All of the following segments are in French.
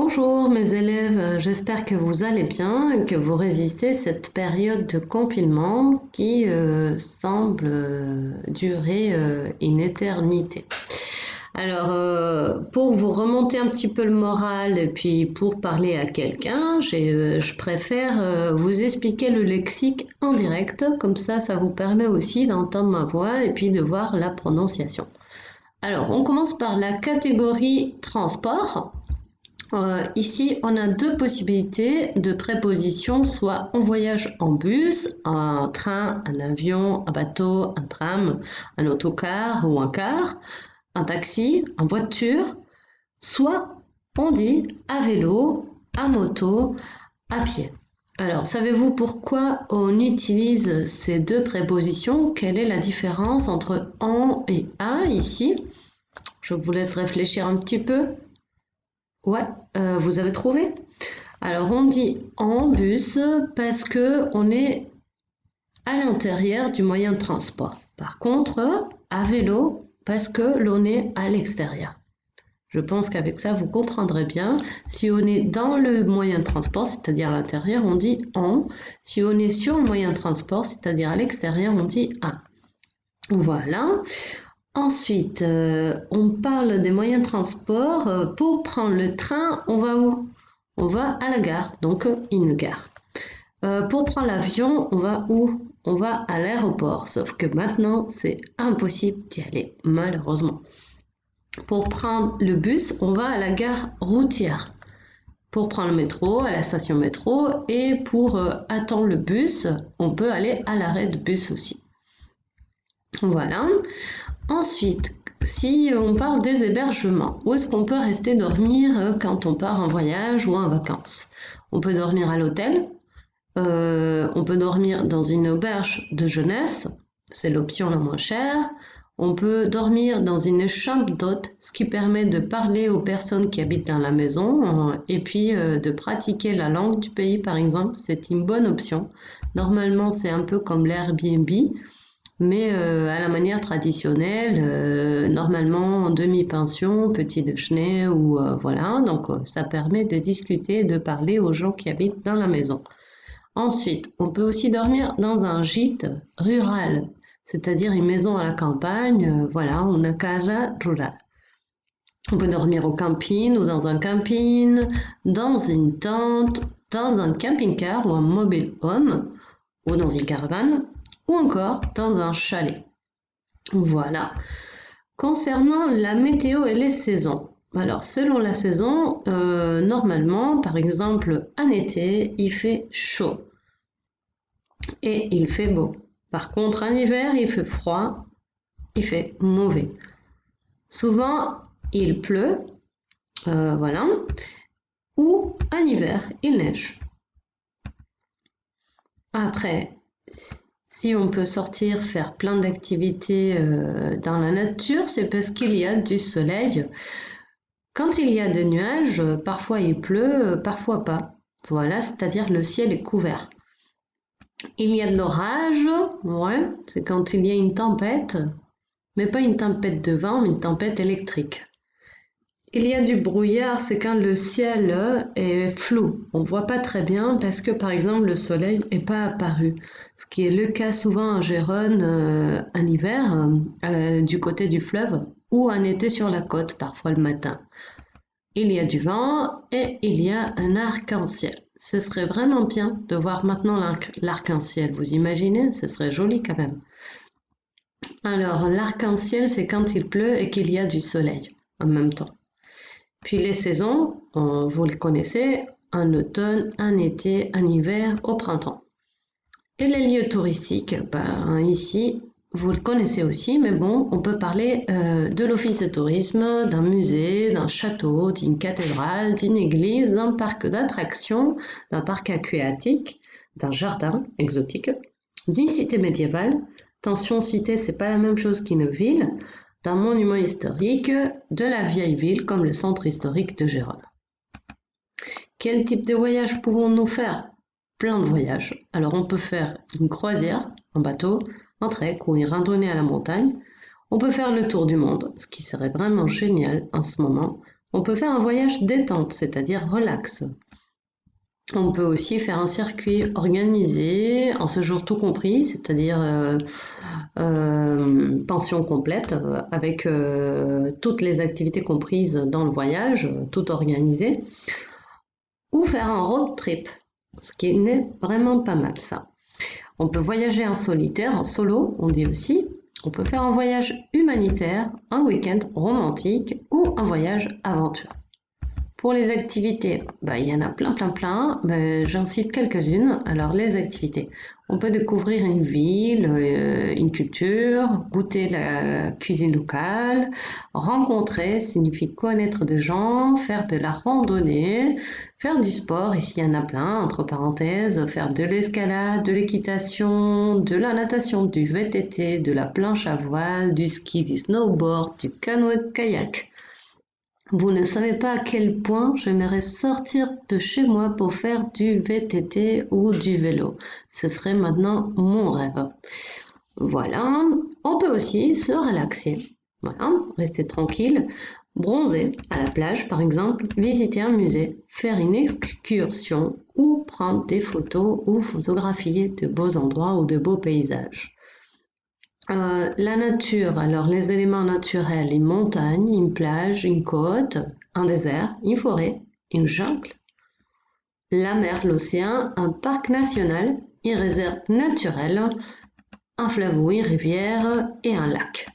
Bonjour mes élèves, j'espère que vous allez bien et que vous résistez cette période de confinement qui semble durer une éternité. Alors, pour vous remonter un petit peu le moral et puis pour parler à quelqu'un, je préfère vous expliquer le lexique en direct, comme ça vous permet aussi d'entendre ma voix et puis de voir la prononciation. Alors, on commence par la catégorie transport. Ici, on a deux possibilités de préposition, soit on voyage en bus, un train, un avion, un bateau, un tram, un autocar ou un car, un taxi, en voiture, soit on dit à vélo, à moto, à pied. Alors, savez-vous pourquoi on utilise ces deux prépositions? Quelle est la différence entre en et à ici? Je vous laisse réfléchir un petit peu. Ouais, vous avez trouvé? Alors on dit en bus parce que on est à l'intérieur du moyen de transport. Par contre, à vélo parce que l'on est à l'extérieur. Je pense qu'avec ça, vous comprendrez bien. Si on est dans le moyen de transport, c'est-à-dire à l'intérieur, on dit en. Si on est sur le moyen de transport, c'est-à-dire à l'extérieur, on dit à. Voilà. Ensuite, on parle des moyens de transport. Pour prendre le train, on va où? On va à la gare, donc une gare. Pour prendre l'avion, on va où? On va à l'aéroport, sauf que maintenant, c'est impossible d'y aller, malheureusement. Pour prendre le bus, on va à la gare routière. Pour prendre le métro, à la station métro, et pour attendre le bus, on peut aller à l'arrêt de bus aussi. Voilà. Ensuite, si on parle des hébergements, où est-ce qu'on peut rester dormir quand on part en voyage ou en vacances? On peut dormir à l'hôtel, on peut dormir dans une auberge de jeunesse, c'est l'option la moins chère. On peut dormir dans une chambre d'hôte, ce qui permet de parler aux personnes qui habitent dans la maison et puis de pratiquer la langue du pays, par exemple. C'est une bonne option. Normalement, c'est un peu comme l'Airbnb, mais à la manière traditionnelle, normalement en demi-pension, petit déjeuner ou voilà. Donc ça permet de discuter, de parler aux gens qui habitent dans la maison. Ensuite, on peut aussi dormir dans un gîte rural, c'est-à-dire une maison à la campagne, voilà, une casa rural. On peut dormir au camping ou dans un camping, dans une tente, dans un camping-car ou un mobile home, ou dans une caravane, ou encore dans un chalet. Voilà. Concernant la météo et les saisons. Alors, selon la saison, normalement, par exemple, en été, il fait chaud et il fait beau. Par contre, en hiver, il fait froid, il fait mauvais. Souvent, il pleut, voilà, ou en hiver, il neige. Après, si on peut sortir, faire plein d'activités dans la nature, c'est parce qu'il y a du soleil. Quand il y a des nuages, parfois il pleut, parfois pas. Voilà, c'est-à-dire le ciel est couvert. Il y a de l'orage, ouais, c'est quand il y a une tempête, mais pas une tempête de vent, mais une tempête électrique. Il y a du brouillard, c'est quand le ciel est flou. On ne voit pas très bien parce que, par exemple, le soleil n'est pas apparu. Ce qui est le cas souvent en Gérone en hiver, du côté du fleuve, ou en été sur la côte, parfois le matin. Il y a du vent et il y a un arc-en-ciel. Ce serait vraiment bien de voir maintenant l'arc-en-ciel. Vous imaginez? Ce serait joli quand même. Alors, l'arc-en-ciel, c'est quand il pleut et qu'il y a du soleil en même temps. Puis les saisons, vous le connaissez, en automne, en été, en hiver, au printemps. Et les lieux touristiques, ici, vous le connaissez aussi, mais bon, on peut parler de l'office de tourisme, d'un musée, d'un château, d'une cathédrale, d'une église, d'un parc d'attractions, d'un parc aquatique, d'un jardin exotique, d'une cité médiévale. Attention, cité, c'est pas la même chose qu'une ville, d'un monument historique, de la vieille ville comme le centre historique de Gérone. Quel type de voyage pouvons-nous faire? Plein de voyages. Alors on peut faire une croisière, un bateau, un trek ou une randonnée à la montagne. On peut faire le tour du monde, ce qui serait vraiment génial en ce moment. On peut faire un voyage détente, c'est-à-dire relax. On peut aussi faire un circuit organisé, en séjour tout compris, c'est-à-dire pension complète, avec toutes les activités comprises dans le voyage, tout organisé, ou faire un road trip, ce qui n'est vraiment pas mal ça. On peut voyager en solitaire, en solo, on dit aussi. On peut faire un voyage humanitaire, un week-end romantique ou un voyage aventure. Pour les activités, il y en a plein. J'en cite quelques-unes. Alors, les activités. On peut découvrir une ville, une culture, goûter la cuisine locale. Rencontrer signifie connaître des gens, faire de la randonnée, faire du sport. Ici, il y en a plein, entre parenthèses. Faire de l'escalade, de l'équitation, de la natation, du VTT, de la planche à voile, du ski, du snowboard, du canoë-kayak. Vous ne savez pas à quel point j'aimerais sortir de chez moi pour faire du VTT ou du vélo. Ce serait maintenant mon rêve. Voilà. On peut aussi se relaxer. Voilà. Rester tranquille. Bronzer à la plage, par exemple. Visiter un musée. Faire une excursion ou prendre des photos ou photographier de beaux endroits ou de beaux paysages. La nature, alors les éléments naturels, une montagne, une plage, une côte, un désert, une forêt, une jungle, la mer, l'océan, un parc national, une réserve naturelle, un fleuve ou une rivière et un lac.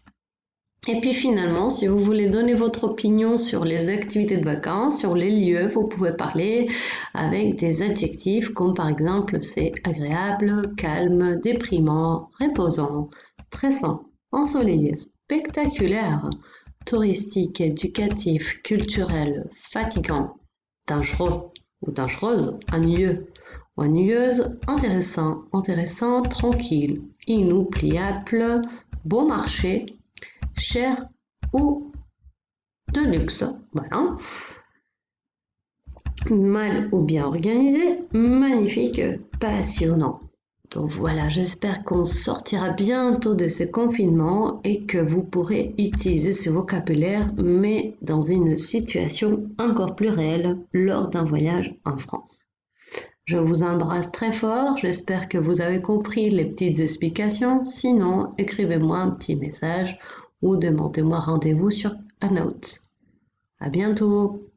Et puis finalement, si vous voulez donner votre opinion sur les activités de vacances, sur les lieux, vous pouvez parler avec des adjectifs comme par exemple c'est agréable, calme, déprimant, reposant, stressant, ensoleillé, spectaculaire, touristique, éducatif, culturel, fatigant, dangereux ou dangereuse, ennuyeux ou ennuyeuse, intéressant, intéressant, tranquille, inoubliable, bon marché, cher ou de luxe. Voilà. Mal ou bien organisé, magnifique, passionnant. Donc voilà, j'espère qu'on sortira bientôt de ce confinement et que vous pourrez utiliser ce vocabulaire, mais dans une situation encore plus réelle lors d'un voyage en France. Je vous embrasse très fort, j'espère que vous avez compris les petites explications. Sinon, écrivez-moi un petit message ou demandez-moi rendez-vous sur Hangouts. À bientôt!